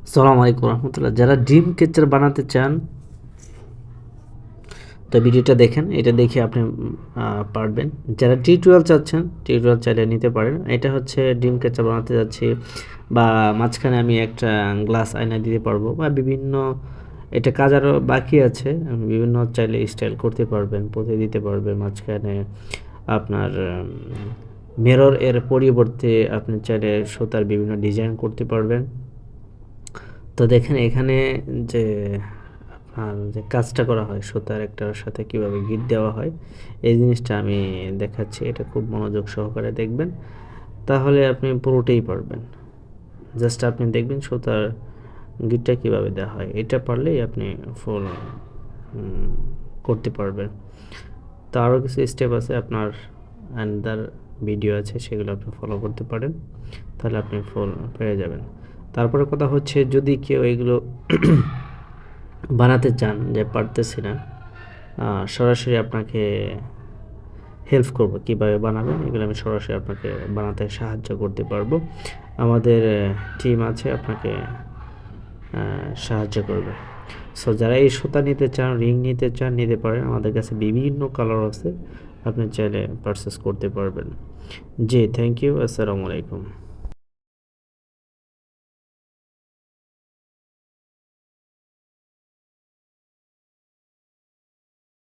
আসসালামু আলাইকুম রহমতুল্লাহ। যারা ড্রিম ক্যাচার বানাতে চান তো ভিডিওটা দেখেন, এটা দেখে আপনি পারবেন। যারা টিউটোরিয়াল চাচ্ছেন টিউটোরিয়াল চাইলে নিতে পারেন। এটা হচ্ছে ড্রিম ক্যাচার বানাতে যাচ্ছি, বা মাঝখানে আমি একটা গ্লাস আয়না দিতে পারবো, বা বিভিন্ন এটা কাজ আরও বাকি আছে। বিভিন্ন চাইলে স্টাইল করতে পারবেন, পুঁতে দিতে পারবেন মাঝখানে। আপনার মিরর এর পরিবর্তে আপনি চাইলে সুতার বিভিন্ন ডিজাইন করতে পারবেন। তো দেখেন এখানে যে যে কাজটা করা হয় সুতার একটার সাথে কিভাবে গিট দেওয়া হয়, এই জিনিসটা আমি দেখাচ্ছি। এটা খুব মনোযোগ সহকারে দেখবেন, তাহলে আপনি পুরোটাই পারবেন। জাস্ট আপনি দেখবেন সুতার গিটটা কিভাবে দেওয়া হয়, এটা পারলেই আপনি ফুল করতে পারবেন। তো আরও কিছু স্টেপ আছে, আপনার অ্যান্ডার ভিডিও আছে, সেগুলো আপনি ফলো করতে পারেন, তাহলে আপনি ফুল পেয়ে যাবেন। তারপরে কথা হচ্ছে, যদি কেউ এগুলো বানাতে চান যে পারতেছি না, সরাসরি আপনাকে হেল্প করব কীভাবে বানাবেন, এগুলো আমি সরাসরি আপনাকে বানাতে সাহায্য করতে পারবো। আমাদের টিম আছে, আপনাকে সাহায্য করবে। সো যারা এই সুতা নিতে চান, রিং নিতে চান, নিতে পারেন। আমাদের কাছে বিভিন্ন কালার আছে, আপনি চাইলে পারচেস করতে পারবেন। জি, থ্যাংক ইউ। আসসালামু আলাইকুম।